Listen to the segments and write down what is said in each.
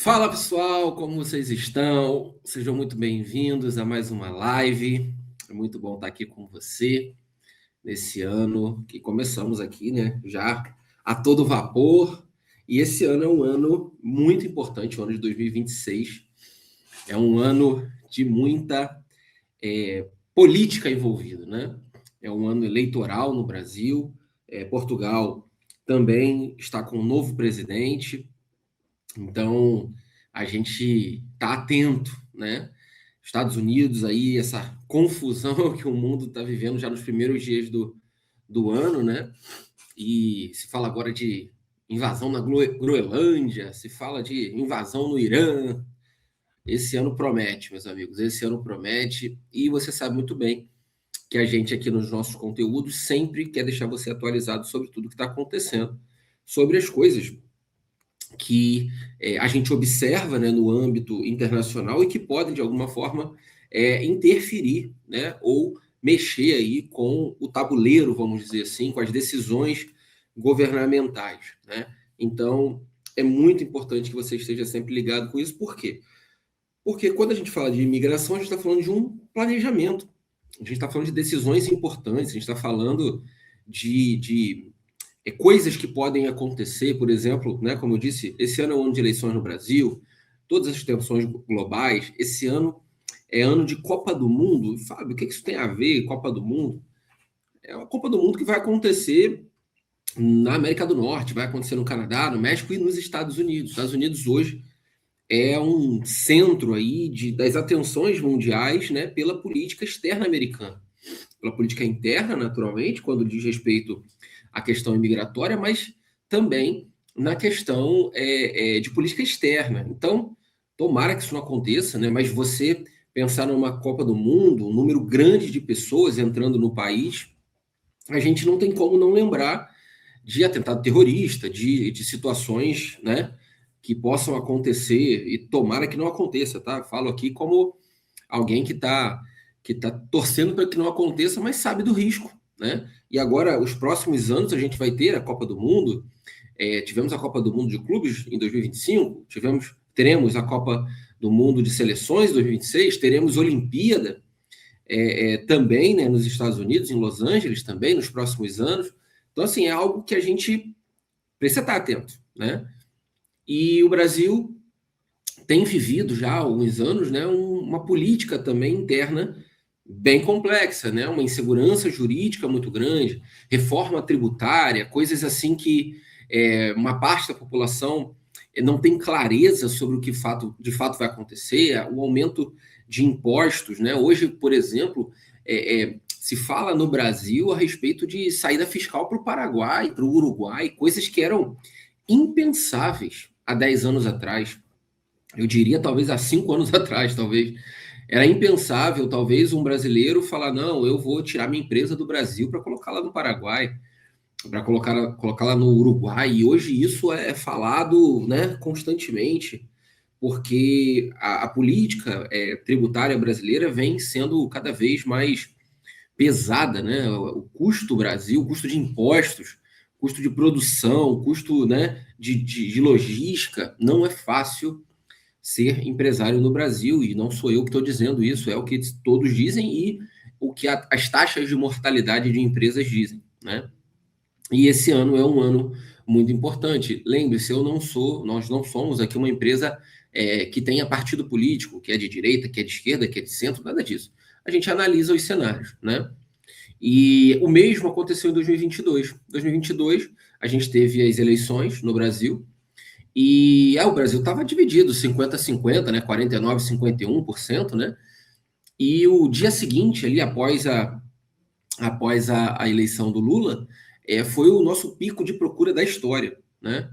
Fala pessoal, como vocês estão? Sejam muito bem-vindos a mais uma live. É muito bom estar aqui com você nesse ano que começamos aqui, né? Já a todo vapor. E esse ano é um ano muito importante, o ano de 2026. É um ano de muita política envolvida, né? É um ano eleitoral no Brasil. Portugal também está com um novo presidente. Então, a gente está atento, né? Estados Unidos aí, essa confusão que o mundo está vivendo já nos primeiros dias do ano, né? E se fala agora de invasão na Groenlândia, se fala de invasão no Irã. Esse ano promete, meus amigos, esse ano promete. E você sabe muito bem que a gente aqui nos nossos conteúdos sempre quer deixar você atualizado sobre tudo que está acontecendo, sobre as coisas que a gente observa, né, no âmbito internacional e que podem, de alguma forma, interferir, né, ou mexer aí com o tabuleiro, vamos dizer assim, com as decisões governamentais, né? Então, é muito importante que você esteja sempre ligado com isso. Por quê? Porque quando a gente fala de imigração, a gente está falando de um planejamento, a gente está falando de decisões importantes, a gente está falando de coisas que podem acontecer, por exemplo, né, como eu disse, esse ano é um ano de eleições no Brasil, todas as tensões globais, esse ano é ano de Copa do Mundo. E, Fábio, o que isso tem a ver, Copa do Mundo? É uma Copa do Mundo que vai acontecer na América do Norte, vai acontecer no Canadá, no México e nos Estados Unidos. Os Estados Unidos hoje é um centro aí das atenções mundiais, né, pela política externa americana, pela política interna, naturalmente, quando diz respeito à questão imigratória, mas também na questão de política externa. Então, tomara que isso não aconteça, né? Mas você pensar numa Copa do Mundo, um número grande de pessoas entrando no país, a gente não tem como não lembrar de atentado terrorista, de situações, né, que possam acontecer, e tomara que não aconteça, tá? Falo aqui como alguém que tá torcendo para que não aconteça, mas sabe do risco, né? E agora, os próximos anos, a gente vai ter a Copa do Mundo. Tivemos a Copa do Mundo de Clubes em 2025, teremos a Copa do Mundo de Seleções em 2026, teremos Olimpíada também, né, nos Estados Unidos, em Los Angeles também, nos próximos anos. Então, assim, é algo que a gente precisa estar atento, né? E o Brasil tem vivido já há alguns anos, né, uma política também interna bem complexa, né, uma insegurança jurídica muito grande, reforma tributária, coisas assim que uma parte da população não tem clareza sobre o que de fato vai acontecer, o aumento de impostos, né? Hoje, por exemplo, se fala no Brasil a respeito de saída fiscal para o Paraguai, para o Uruguai, coisas que eram impensáveis há 10 anos atrás. Eu diria talvez há 5 anos atrás, talvez. Era impensável, talvez, um brasileiro falar: não, eu vou tirar minha empresa do Brasil para colocá-la no Paraguai, para colocá-la no Uruguai. E hoje isso é falado, né, constantemente, porque a política tributária brasileira vem sendo cada vez mais pesada, né? O custo do Brasil, o custo de impostos, custo de produção, custo, né, de logística, não é fácil ser empresário no Brasil, e não sou eu que estou dizendo isso, é o que todos dizem e o que as taxas de mortalidade de empresas dizem, né? E esse ano é um ano muito importante. Lembre-se, nós não somos aqui uma empresa que tenha partido político, que é de direita, que é de esquerda, que é de centro, nada disso. A gente analisa os cenários, né? E o mesmo aconteceu em 2022. Em 2022, a gente teve as eleições no Brasil, e o Brasil estava dividido, 50-50, né? 49-51%, né? E o dia seguinte, ali após a eleição do Lula, foi o nosso pico de procura da história, né?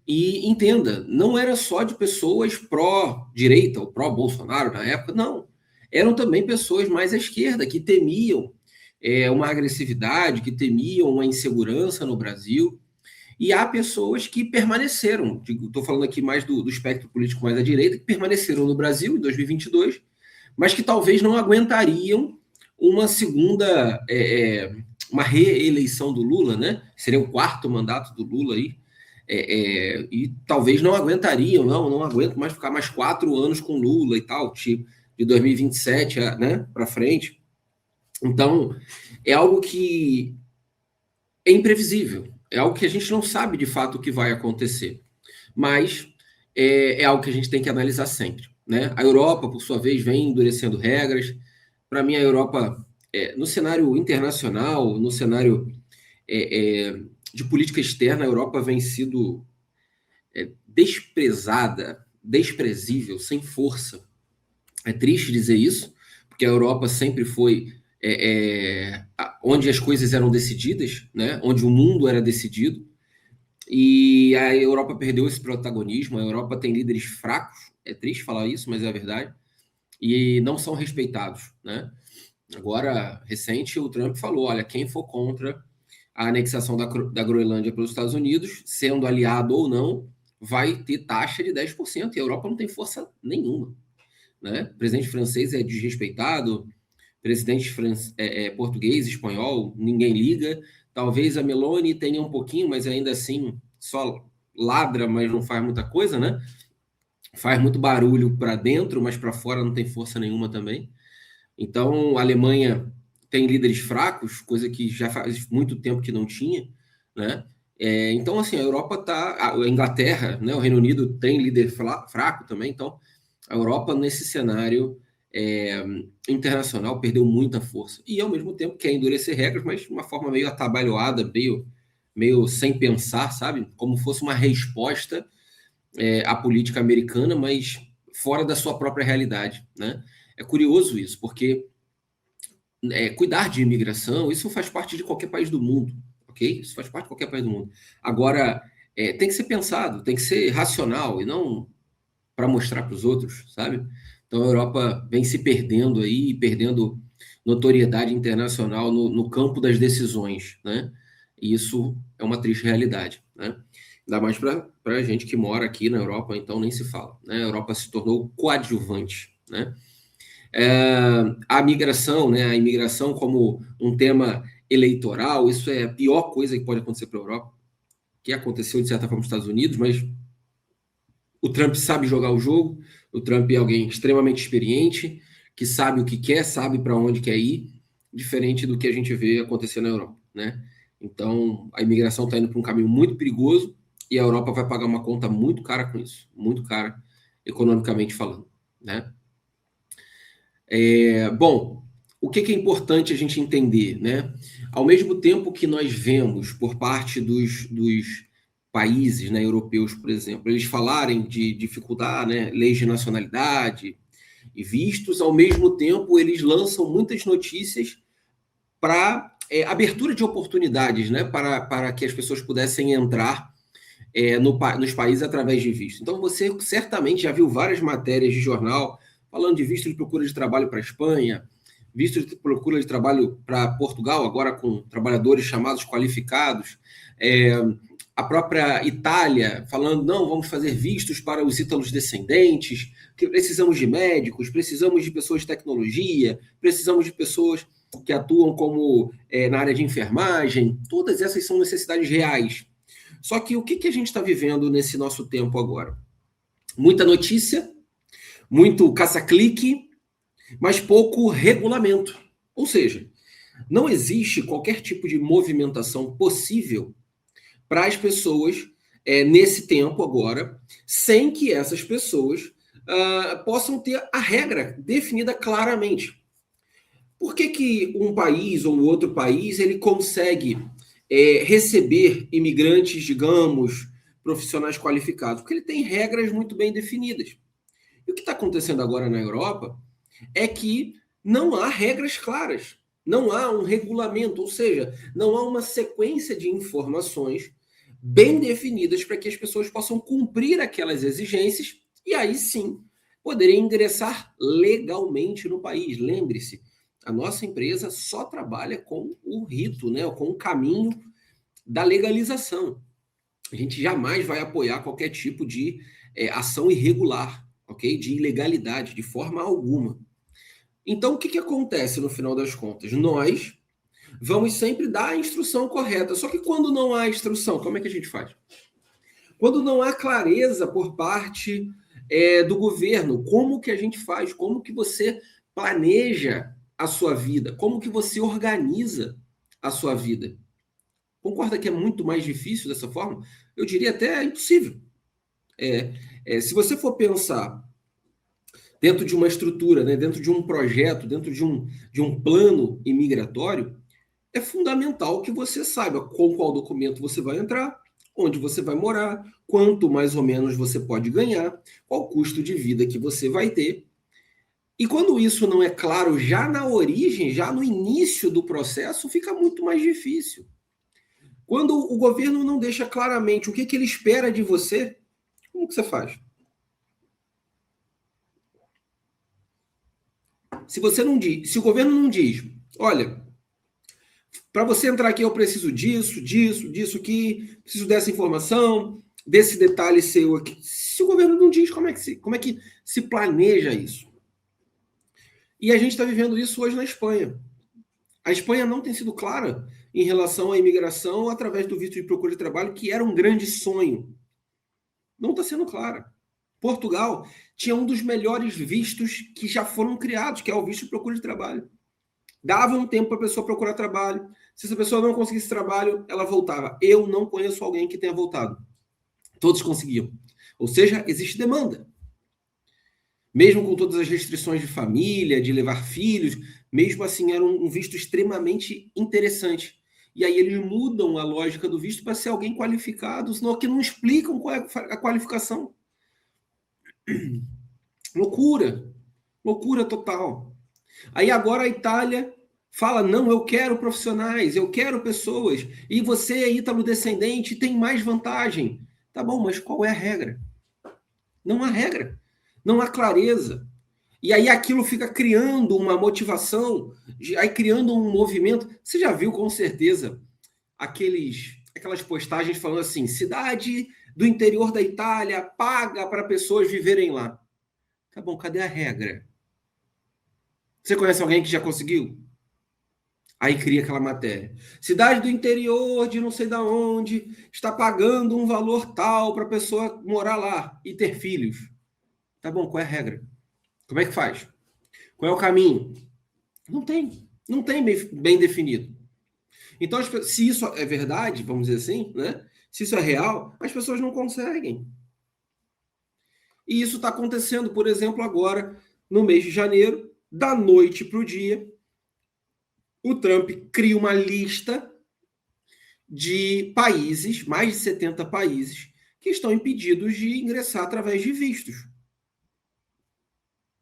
E entenda, não era só de pessoas pró-direita ou pró-Bolsonaro na época, não. Eram também pessoas mais à esquerda que temiam uma agressividade, que temiam uma insegurança no Brasil. E há pessoas que permaneceram, estou falando aqui mais do espectro político mais à direita, que permaneceram no Brasil em 2022, mas que talvez não aguentariam uma uma reeleição do Lula, né? Seria o quarto mandato do Lula aí. E talvez não aguentariam, não aguento mais ficar mais 4 anos com Lula e tal, tipo, de 2027, né, para frente. Então, é algo que é imprevisível, é algo que a gente não sabe de fato o que vai acontecer, mas é algo que a gente tem que analisar sempre, né? A Europa, por sua vez, vem endurecendo regras. Para mim, a Europa, no cenário internacional, no cenário de política externa, a Europa vem sido desprezada, desprezível, sem força. É triste dizer isso, porque a Europa sempre foi onde as coisas eram decididas, né? Onde o mundo era decidido, e a Europa perdeu esse protagonismo. A Europa tem líderes fracos, é triste falar isso, mas é a verdade, e não são respeitados, né? Agora, recente, o Trump falou, olha, quem for contra a anexação da Groenlândia pelos Estados Unidos, sendo aliado ou não, vai ter taxa de 10%, e a Europa não tem força nenhuma, né? O presidente francês é desrespeitado, presidente português, espanhol, ninguém liga. Talvez a Meloni tenha um pouquinho, mas ainda assim só ladra, mas não faz muita coisa, né? Faz muito barulho para dentro, mas para fora não tem força nenhuma também. Então, a Alemanha tem líderes fracos, coisa que já faz muito tempo que não tinha, né? Então, assim, a Europa tá. A Inglaterra, né, o Reino Unido tem líder fraco também. Então, a Europa, nesse cenário internacional, perdeu muita força. E, ao mesmo tempo, quer endurecer regras, mas de uma forma meio atabalhoada, meio sem pensar, sabe? Como fosse uma resposta à política americana, mas fora da sua própria realidade, né? É curioso isso, porque cuidar de imigração, isso faz parte de qualquer país do mundo, ok? Isso faz parte de qualquer país do mundo. Agora, tem que ser pensado, tem que ser racional e não para mostrar para os outros, sabe? Então a Europa vem se perdendo aí, perdendo notoriedade internacional no campo das decisões, né? E isso é uma triste realidade, né? Ainda mais para a gente que mora aqui na Europa, então nem se fala, né? A Europa se tornou coadjuvante, né? A migração, né? A imigração como um tema eleitoral, isso é a pior coisa que pode acontecer para a Europa, que aconteceu de certa forma nos Estados Unidos, mas o Trump sabe jogar o jogo, o Trump é alguém extremamente experiente, que sabe o que quer, sabe para onde quer ir, diferente do que a gente vê acontecer na Europa, né? Então, a imigração está indo para um caminho muito perigoso e a Europa vai pagar uma conta muito cara com isso, muito cara, economicamente falando, né? Bom, o que é importante a gente entender, né? Ao mesmo tempo que nós vemos por parte dos países, né, europeus, por exemplo, eles falarem de dificultar, né, leis de nacionalidade e vistos, ao mesmo tempo eles lançam muitas notícias para abertura de oportunidades, né, para que as pessoas pudessem entrar nos países através de visto. Então, você certamente já viu várias matérias de jornal falando de visto de procura de trabalho para a Espanha, visto de procura de trabalho para Portugal, agora com trabalhadores chamados qualificados. A própria Itália falando, não, vamos fazer vistos para os ítalos descendentes, que precisamos de médicos, precisamos de pessoas de tecnologia, precisamos de pessoas que atuam como na área de enfermagem. Todas essas são necessidades reais. Só que o que a gente está vivendo nesse nosso tempo agora? Muita notícia, muito caça-clique, mas pouco regulamento. Ou seja, não existe qualquer tipo de movimentação possível para as pessoas nesse tempo agora, sem que essas pessoas possam ter a regra definida claramente. Por que um país ou outro país ele consegue receber imigrantes, digamos, profissionais qualificados? Porque ele tem regras muito bem definidas. E o que está acontecendo agora na Europa é que não há regras claras, não há um regulamento, ou seja, não há uma sequência de informações bem definidas para que as pessoas possam cumprir aquelas exigências e aí sim poderem ingressar legalmente no país. Lembre-se, a nossa empresa só trabalha com o rito, né, com o caminho da legalização. A gente jamais vai apoiar qualquer tipo de ação irregular, ok? De ilegalidade, de forma alguma. Então, o que acontece no final das contas? Nós vamos sempre dar a instrução correta. Só que quando não há instrução, como é que a gente faz? Quando não há clareza por parte do governo, como que a gente faz? Como que você planeja a sua vida? Como que você organiza a sua vida? Concorda que é muito mais difícil dessa forma? Eu diria até impossível. Se você for pensar dentro de uma estrutura, né, dentro de um projeto, dentro de um plano imigratório, é fundamental que você saiba com qual documento você vai entrar, onde você vai morar, quanto mais ou menos você pode ganhar, qual o custo de vida que você vai ter. E quando isso não é claro já na origem, já no início do processo, fica muito mais difícil. Quando o governo não deixa claramente o que ele espera de você, como que você faz? Se você não diz, se o governo não diz, olha, para você entrar aqui eu preciso disso, disso, disso aqui, preciso dessa informação, desse detalhe seu aqui. Se o governo não diz, como é que se planeja isso? E a gente está vivendo isso hoje na Espanha. A Espanha não tem sido clara em relação à imigração através do visto de procura de trabalho, que era um grande sonho. Não está sendo clara. Portugal tinha um dos melhores vistos que já foram criados, que é o visto de procura de trabalho. Dava um tempo para a pessoa procurar trabalho. Se essa pessoa não conseguisse trabalho, ela voltava. Eu não conheço alguém que tenha voltado. Todos conseguiam. Ou seja, existe demanda. Mesmo com todas as restrições de família, de levar filhos, mesmo assim era um visto extremamente interessante. E aí eles mudam a lógica do visto para ser alguém qualificado, senão que não explicam qual é a qualificação. Loucura. Loucura total. Aí agora a Itália fala: não, eu quero profissionais, eu quero pessoas, e você é ítalo-descendente, tem mais vantagem. Tá bom, mas qual é a regra? Não há regra, não há clareza. E aí aquilo fica criando uma motivação, aí criando um movimento. Você já viu com certeza aquelas postagens falando assim: cidade do interior da Itália paga para pessoas viverem lá. Tá bom, cadê a regra? Você conhece alguém que já conseguiu? Aí cria aquela matéria. Cidade do interior de não sei da onde está pagando um valor tal para a pessoa morar lá e ter filhos. Tá bom, qual é a regra? Como é que faz? Qual é o caminho? Não tem. Não tem bem definido. Então, se isso é verdade, vamos dizer assim, né? Se isso é real, as pessoas não conseguem. E isso está acontecendo, por exemplo, agora, no mês de janeiro, da noite para o dia, o Trump cria uma lista de países, mais de 70 países, que estão impedidos de ingressar através de vistos.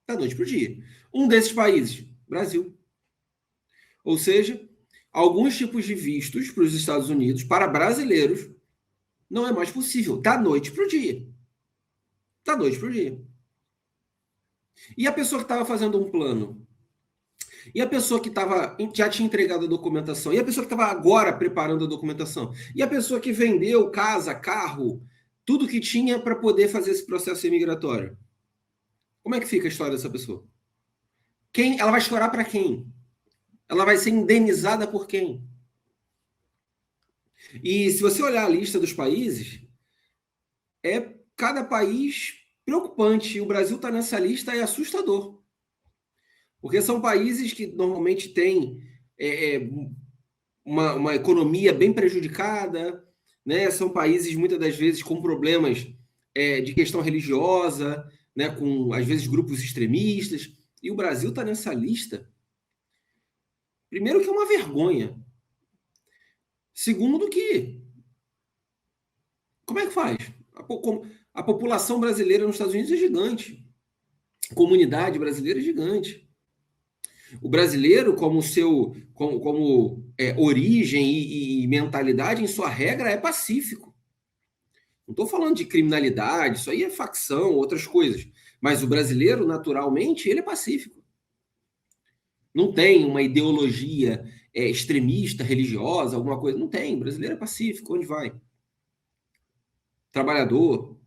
Da noite para o dia. Um desses países, Brasil. Ou seja, alguns tipos de vistos para os Estados Unidos, para brasileiros, não é mais possível. Da noite para o dia. Da noite para o dia. E a pessoa que estava fazendo um plano? E a pessoa que já tinha entregado a documentação? E a pessoa que estava agora preparando a documentação? E a pessoa que vendeu casa, carro, tudo que tinha para poder fazer esse processo imigratório? Como é que fica a história dessa pessoa? Ela vai chorar para quem? Ela vai ser indenizada por quem? E se você olhar a lista dos países, cada país preocupante. O Brasil está nessa lista, é assustador. Porque são países que normalmente têm uma economia bem prejudicada, né? São países, muitas das vezes, com problemas de questão religiosa, né? Com, às vezes, grupos extremistas. E o Brasil está nessa lista. Primeiro que é uma vergonha. Segundo que... Como é que faz? A população brasileira nos Estados Unidos é gigante. A comunidade brasileira é gigante. O brasileiro, como origem e mentalidade, em sua regra, é pacífico. Não estou falando de criminalidade, isso aí é facção, outras coisas. Mas o brasileiro, naturalmente, ele é pacífico. Não tem uma ideologia extremista, religiosa, alguma coisa. Não tem. O brasileiro é pacífico, onde vai? Trabalhador.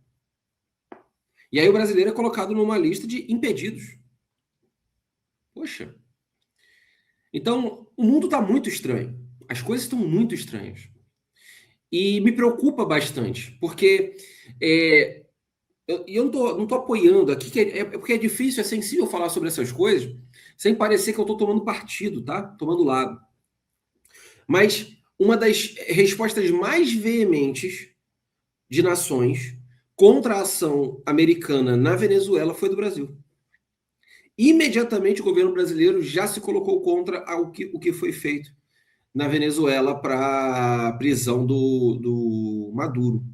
E aí o brasileiro é colocado numa lista de impedidos. Poxa. Então, o mundo está muito estranho. As coisas estão muito estranhas. E me preocupa bastante, porque eu não tô apoiando aqui, porque é difícil, é sensível falar sobre essas coisas, sem parecer que eu estou tomando partido, tá? Tomando lado. Mas uma das respostas mais veementes de nações contra a ação americana na Venezuela foi do Brasil. Imediatamente o governo brasileiro já se colocou contra o que foi feito na Venezuela para a prisão do Maduro.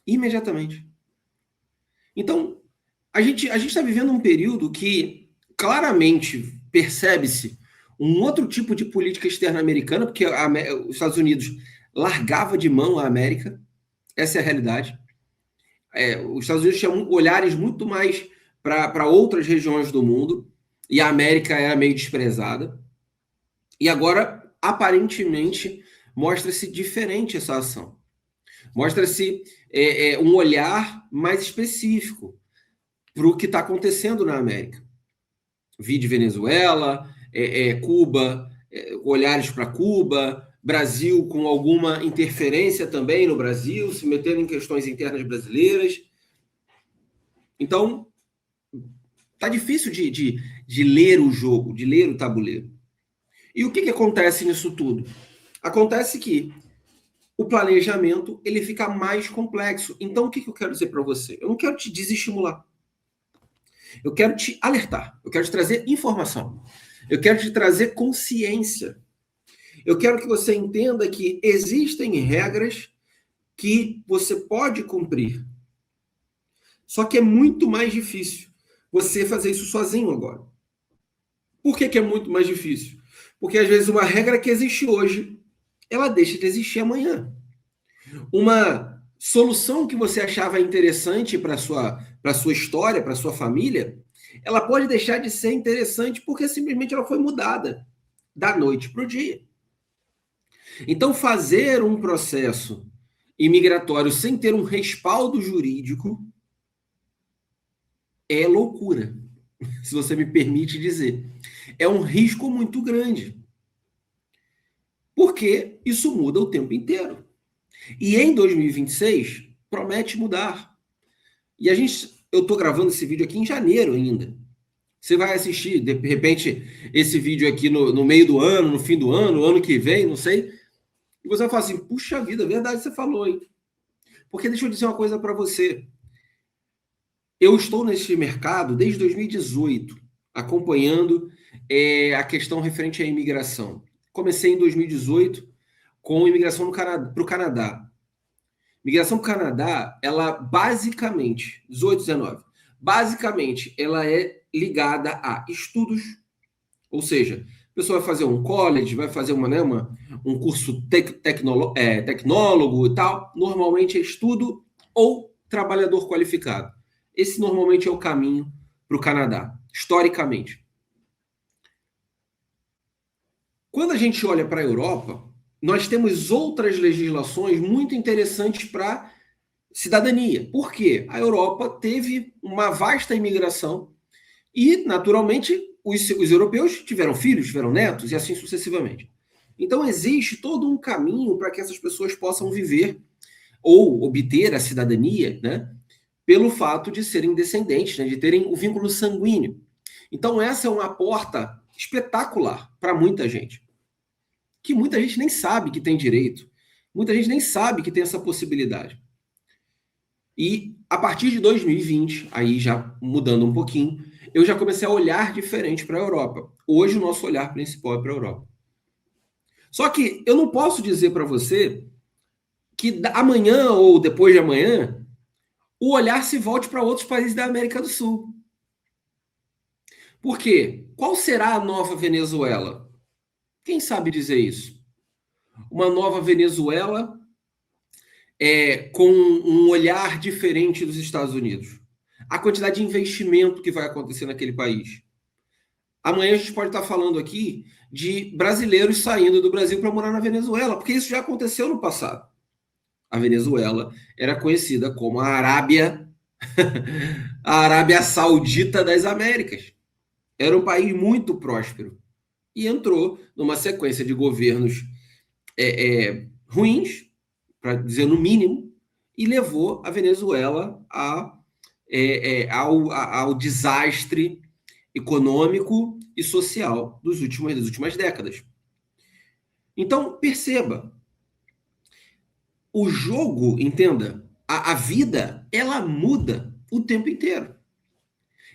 Imediatamente. Então, a gente está vivendo um período que claramente percebe-se um outro tipo de política externa americana, porque os Estados Unidos largava de mão a América, essa é a realidade. Os Estados Unidos tinham olhares muito mais para outras regiões do mundo, e a América era meio desprezada. E agora, aparentemente, mostra-se diferente essa ação. Mostra-se um olhar mais específico para o que está acontecendo na América. Vi de Venezuela, Cuba, olhares para Cuba, Brasil com alguma interferência também no Brasil, se metendo em questões internas brasileiras. Então, tá difícil de ler o jogo, de ler o tabuleiro. E o que acontece nisso tudo? Acontece que o planejamento ele fica mais complexo. Então, o que eu quero dizer para você? Eu não quero te desestimular. Eu quero te alertar. Eu quero te trazer informação. Eu quero te trazer consciência. Eu quero que você entenda que existem regras que você pode cumprir. Só que é muito mais difícil você fazer isso sozinho agora. Por que é muito mais difícil? Porque às vezes uma regra que existe hoje, ela deixa de existir amanhã. Uma solução que você achava interessante para a sua história, para a sua família, ela pode deixar de ser interessante porque simplesmente ela foi mudada da noite para o dia. Então, fazer um processo imigratório sem ter um respaldo jurídico é loucura, se você me permite dizer. É um risco muito grande. Porque isso muda o tempo inteiro. E em 2026 promete mudar. E eu estou gravando esse vídeo aqui em janeiro ainda. Você vai assistir, de repente, esse vídeo aqui no meio do ano, no fim do ano que vem, não sei. E você vai falar assim, puxa vida, verdade você falou, hein? Porque deixa eu dizer uma coisa para você. Eu estou nesse mercado desde 2018, acompanhando a questão referente à imigração. Comecei em 2018 com imigração para o Canadá. Migração para o Canadá, ela basicamente, 18, 19, basicamente, ela é ligada a estudos, ou seja, a pessoa vai fazer um college, vai fazer um curso tecnólogo e tal, normalmente é estudo ou trabalhador qualificado. Esse normalmente é o caminho para o Canadá, historicamente. Quando a gente olha para a Europa, nós temos outras legislações muito interessantes para cidadania. Por quê? A Europa teve uma vasta imigração e, naturalmente, os europeus tiveram filhos, tiveram netos e assim sucessivamente. Então, existe todo um caminho para que essas pessoas possam viver ou obter a cidadania, né, pelo fato de serem descendentes, né, de terem o vínculo sanguíneo. Então, essa é uma porta espetacular para muita gente, que muita gente nem sabe que tem direito, muita gente nem sabe que tem essa possibilidade. E a partir de 2020, aí já mudando um pouquinho, eu já comecei a olhar diferente para a Europa. Hoje o nosso olhar principal é para a Europa. Só que eu não posso dizer para você que amanhã ou depois de amanhã o olhar se volte para outros países da América do Sul. Por quê? Qual será a nova Venezuela? Quem sabe dizer isso? Uma nova Venezuela com um olhar diferente dos Estados Unidos. A quantidade de investimento que vai acontecer naquele país. Amanhã a gente pode estar falando aqui de brasileiros saindo do Brasil para morar na Venezuela, porque isso já aconteceu no passado. A Venezuela era conhecida como a Arábia, a Arábia Saudita das Américas. Era um país muito próspero e entrou numa sequência de governos ruins, para dizer no mínimo, e levou a Venezuela ao desastre econômico e social das últimas décadas. Então, perceba, o jogo, entenda, a vida, ela muda o tempo inteiro.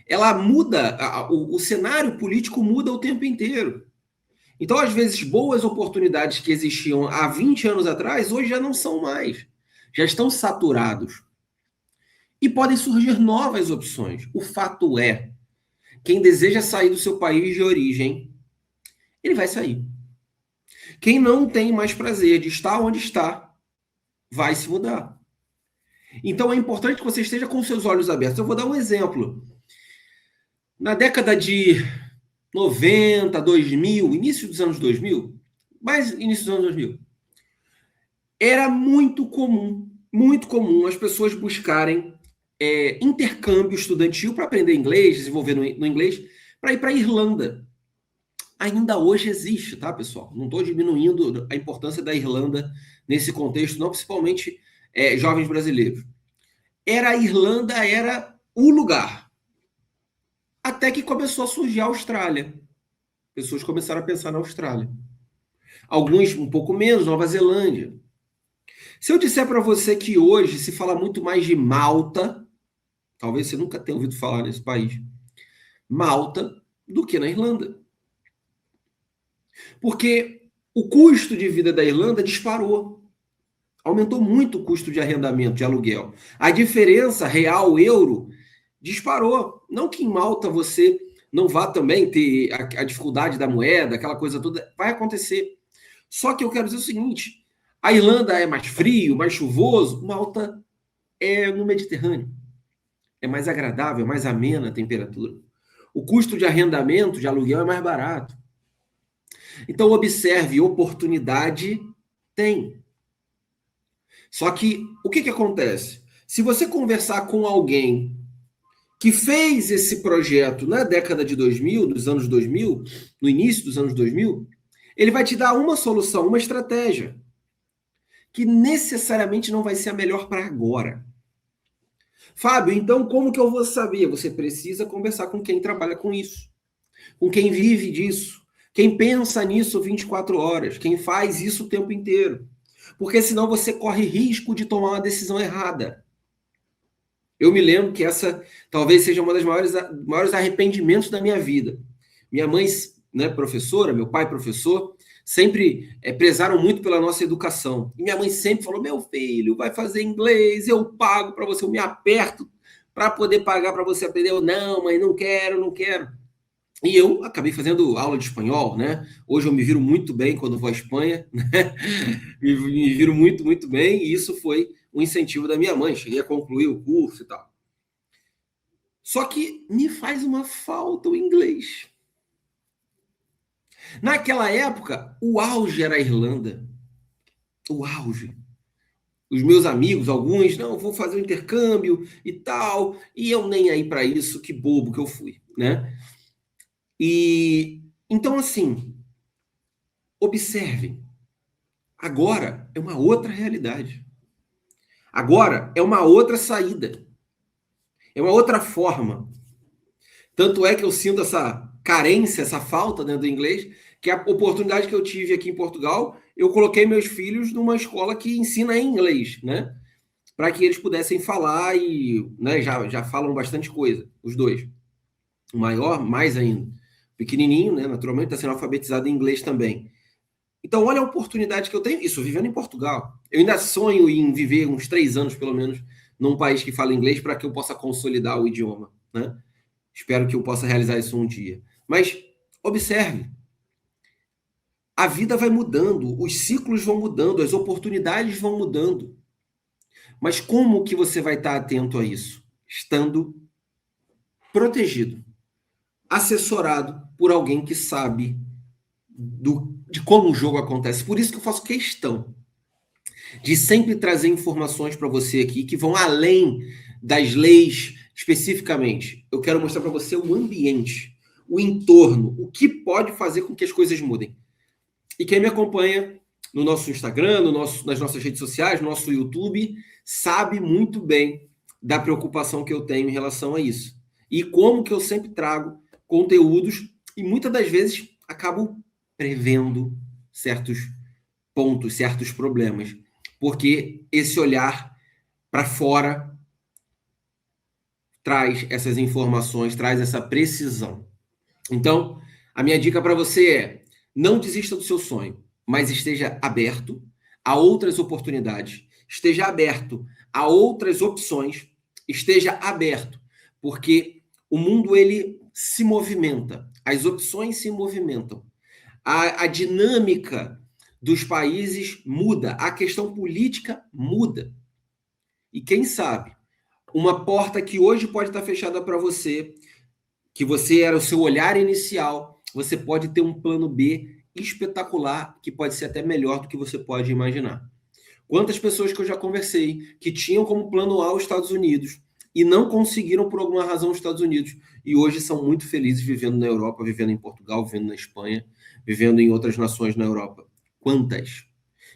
Ela muda, o cenário político muda o tempo inteiro. Então, às vezes, boas oportunidades que existiam há 20 anos atrás, hoje já não são mais. Já estão saturados. E podem surgir novas opções. O fato é, quem deseja sair do seu país de origem, ele vai sair. Quem não tem mais prazer de estar onde está, vai se mudar. Então é importante que você esteja com seus olhos abertos. Eu vou dar um exemplo. Na década de 90, 2000, início dos anos 2000, mais início dos anos 2000, era muito comum as pessoas buscarem intercâmbio estudantil para aprender inglês, desenvolver no inglês, para ir para a Irlanda. Ainda hoje existe, tá, pessoal? Não estou diminuindo a importância da Irlanda nesse contexto, não, principalmente jovens brasileiros. A Irlanda era o lugar. Até que começou a surgir a Austrália. Pessoas começaram a pensar na Austrália. Alguns um pouco menos, Nova Zelândia. Se eu disser para você que hoje se fala muito mais de Malta, talvez você nunca tenha ouvido falar nesse país, Malta, do que na Irlanda. Porque o custo de vida da Irlanda disparou. Aumentou muito o custo de arrendamento, de aluguel. A diferença real-euro disparou. Não que em Malta você não vá também ter a dificuldade da moeda, aquela coisa toda, vai acontecer. Só que eu quero dizer o seguinte, a Irlanda é mais frio, mais chuvoso, Malta é no Mediterrâneo. É mais agradável, mais amena a temperatura. O custo de arrendamento, de aluguel é mais barato. Então, observe, oportunidade tem. Só que, o que acontece? Se você conversar com alguém que fez esse projeto na década de 2000, dos anos 2000, no início dos anos 2000, ele vai te dar uma solução, uma estratégia, que necessariamente não vai ser a melhor para agora. Fábio, então como que eu vou saber? Você precisa conversar com quem trabalha com isso, com quem vive disso, quem pensa nisso 24 horas, quem faz isso o tempo inteiro. Porque senão você corre risco de tomar uma decisão errada. Eu me lembro que essa talvez seja uma das maiores arrependimentos da minha vida. Minha mãe, né, professora, meu pai professor, sempre prezaram muito pela nossa educação. E minha mãe sempre falou, meu filho, vai fazer inglês, eu pago para você, eu me aperto para poder pagar para você aprender. Eu, não, mãe, não quero. E eu acabei fazendo aula de espanhol, né? Hoje eu me viro muito bem quando vou à Espanha, né? Me viro muito, muito bem, e isso foi um incentivo da minha mãe. Cheguei a concluir o curso e tal. Só que me faz uma falta o inglês. Naquela época, o auge era a Irlanda. O auge. Os meus amigos, alguns, não, vou fazer um intercâmbio e tal, e eu nem aí para isso, que bobo que eu fui, né? E então, assim, observem. Agora é uma outra realidade. Agora é uma outra saída. É uma outra forma. Tanto é que eu sinto essa carência, essa falta, né, do inglês, que a oportunidade que eu tive aqui em Portugal, eu coloquei meus filhos numa escola que ensina em inglês, né? Para que eles pudessem falar e, né, já falam bastante coisa, os dois. O maior, mais ainda. Pequenininho, né, naturalmente, está sendo alfabetizado em inglês também. Então, olha a oportunidade que eu tenho. Isso, vivendo em Portugal. Eu ainda sonho em viver uns 3 anos, pelo menos, num país que fala inglês para que eu possa consolidar o idioma, né? Espero que eu possa realizar isso um dia. Mas, observe. A vida vai mudando, os ciclos vão mudando, as oportunidades vão mudando. Mas como que você vai estar atento a isso? Estando protegido, assessorado por alguém que sabe de como o jogo acontece. Por isso que eu faço questão de sempre trazer informações para você aqui que vão além das leis especificamente. Eu quero mostrar para você o ambiente, o entorno, o que pode fazer com que as coisas mudem. E quem me acompanha no nosso Instagram, nas nossas redes sociais, no nosso YouTube, sabe muito bem da preocupação que eu tenho em relação a isso. E como que eu sempre trago conteúdos e muitas das vezes acabo prevendo certos pontos, certos problemas. Porque esse olhar para fora traz essas informações, traz essa precisão. Então, a minha dica para você é: não desista do seu sonho, mas esteja aberto a outras oportunidades, esteja aberto a outras opções, esteja aberto, porque o mundo ele se movimenta, as opções se movimentam, a dinâmica dos países muda, a questão política muda. E quem sabe, uma porta que hoje pode estar fechada para você, que você era o seu olhar inicial, você pode ter um plano B espetacular, que pode ser até melhor do que você pode imaginar. Quantas pessoas que eu já conversei que tinham como plano A os Estados Unidos e não conseguiram por alguma razão os Estados Unidos e hoje são muito felizes vivendo na Europa, vivendo em Portugal, vivendo na Espanha, vivendo em outras nações na Europa. Quantas?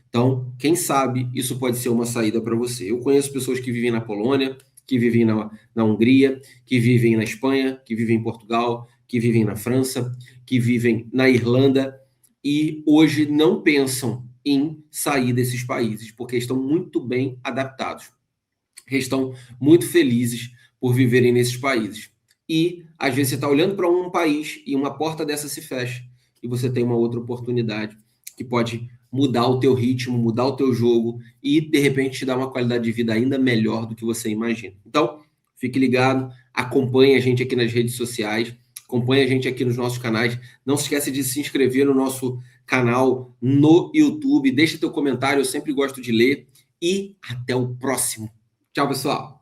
Então, quem sabe isso pode ser uma saída para você. Eu conheço pessoas que vivem na Polônia, que vivem na Hungria, que vivem na Espanha, que vivem em Portugal, que vivem na França, que vivem na Irlanda e hoje não pensam em sair desses países, porque estão muito bem adaptados, estão muito felizes por viverem nesses países. E às vezes você está olhando para um país e uma porta dessa se fecha e você tem uma outra oportunidade que pode mudar o teu ritmo, mudar o teu jogo e, de repente, te dar uma qualidade de vida ainda melhor do que você imagina. Então, fique ligado, acompanhe a gente aqui nas redes sociais, acompanhe a gente aqui nos nossos canais. Não se esqueça de se inscrever no nosso canal no YouTube. Deixa teu comentário, eu sempre gosto de ler. E até o próximo. Tchau, pessoal!